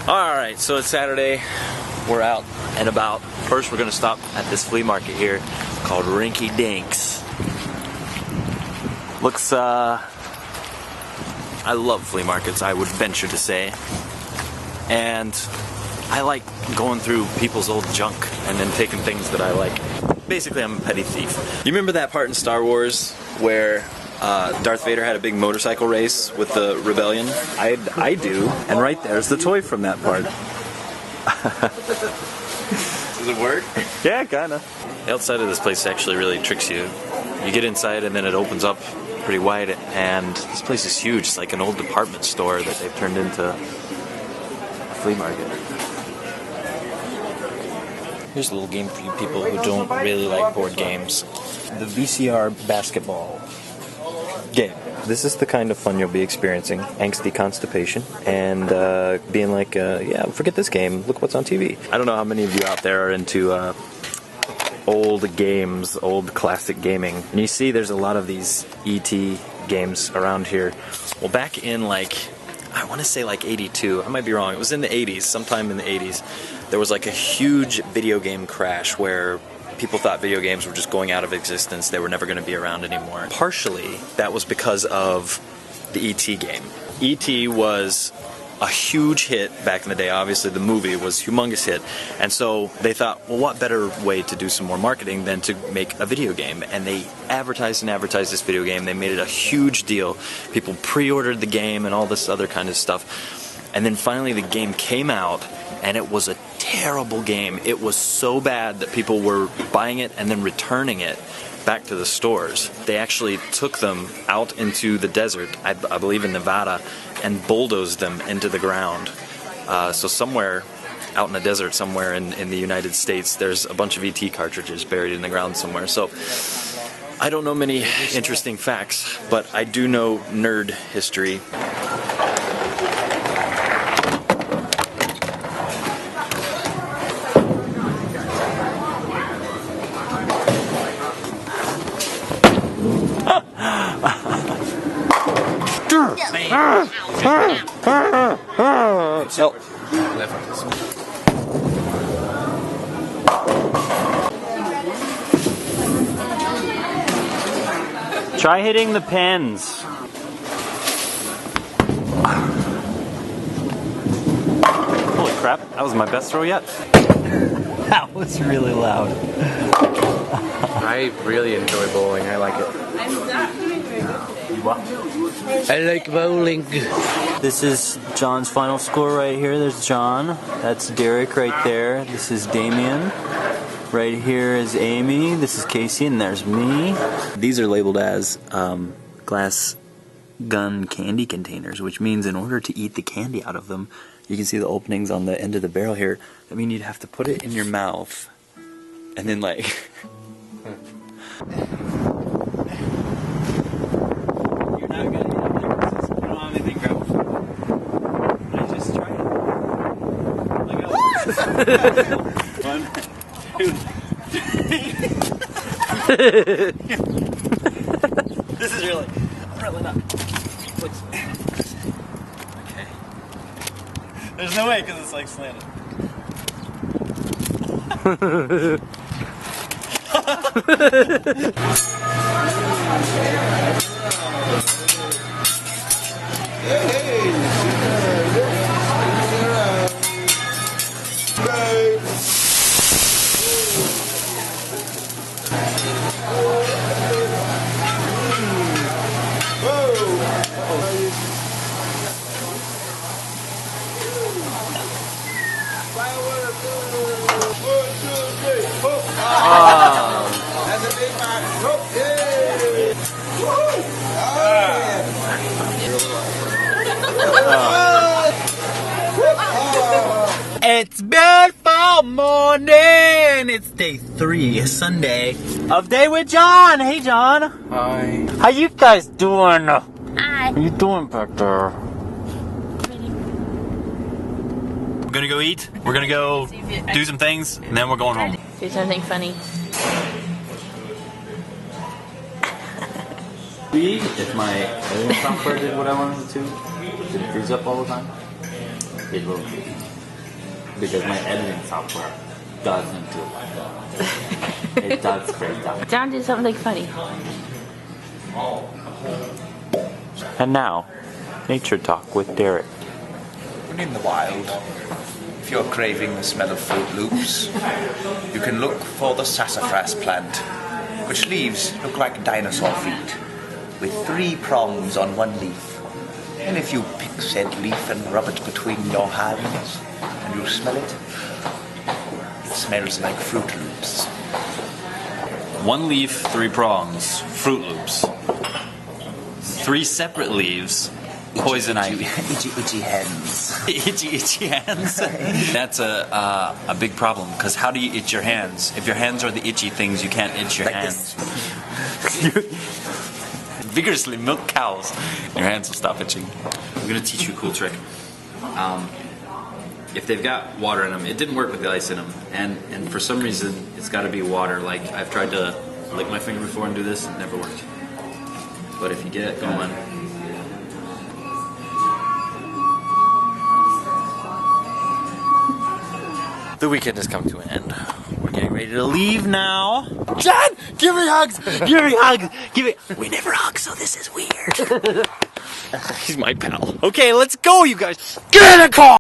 Alright, so it's Saturday. We're out and about. First, we're gonna stop at this flea market here called Rinky Dinks. Looks, I love flea markets, I would venture to say. And I like going through people's old junk and then taking things that I like. Basically, I'm a petty thief. You remember that part in Star Wars where Darth Vader had a big motorcycle race with the rebellion? I do. And right there's the toy from that part. Does it work? Yeah, kinda. The outside of this place actually really tricks you. You get inside and then it opens up pretty wide, and this place is huge. It's like an old department store that they've turned into a flea market. Here's a little game for you people who don't really like board games. The VCR basketball game. This is the kind of fun you'll be experiencing. Angsty constipation and being like, yeah, forget this game. Look what's on TV. I don't know how many of you out there are into old games, old classic gaming. And you see there's a lot of these E.T. games around here. Well, back in like, I want to say like 82. I might be wrong. It was in the 80s, sometime in the 80s. There was like a huge video game crash where people thought video games were just going out of existence. They were never going to be around anymore. Partially, that was because of the E.T. game. E.T. was a huge hit back in the day. Obviously, the movie was a humongous hit. And so they thought, well, what better way to do some more marketing than to make a video game? And they advertised and advertised this video game. They made it a huge deal. People pre-ordered the game and all this other kind of stuff. And then finally the game came out, and it was a terrible game. It was so bad that people were buying it and then returning it back to the stores. They actually took them out into the desert, I believe in Nevada, and bulldozed them into the ground. So somewhere out in the desert, somewhere in the United States, there's a bunch of E.T. cartridges buried in the ground somewhere. So I don't know many interesting facts, but I do know nerd history. Help. Try hitting the pins. Holy crap, that was my best throw yet. That was really loud. I really enjoy bowling, I like it. I like bowling. This is John's final score right here. There's John. That's Derek right there. This is Damien. Right here is Amy. This is Casey, and there's me. These are labeled as glass gun candy containers, which means in order to eat the candy out of them, you can see the openings on the end of the barrel here. I mean, you'd have to put it in your mouth, and then like... One, two, three. This is really not. Please. Okay. There's no way because it's like slanted. It's beautiful morning. It's day 3, Sunday of Day with John. Hey, John. Hi. How you guys doing? Hi. How you doing back there? We're gonna go eat. We're gonna go do some things, and then we're going home. Do something funny. If my editing software did what I wanted it to, did it freeze up all the time? It will. because my editing software doesn't do like that. It does break down. John did something funny. And now, Nature Talk with Derek. When in the wild, if you're craving the smell of Fruit Loops, you can look for the sassafras plant, which leaves look like dinosaur feet, with 3 prongs on one leaf. And if you pick said leaf and rub it between your hands, and you smell it, it smells like Fruit Loops. 1 leaf, 3 prongs, Fruit Loops. 3 separate leaves, poison ivy. Itchy hands. itchy hands. That's a big problem, because how do you itch your hands? If your hands are the itchy things, you can't itch your Like hands. Vigorously milk cows, your hands will stop itching. I'm gonna teach you a cool trick. If they've got water in them, it didn't work with the ice in them, and for some reason it's got to be water. Like I've tried to lick my finger before and do this, it never worked. But if you get it going, the weekend has come to an end. We're getting ready to leave now. John, give me hugs! Give me hugs! We never hug, so this is weird. He's my pal. Okay, let's go, you guys. Get in a car!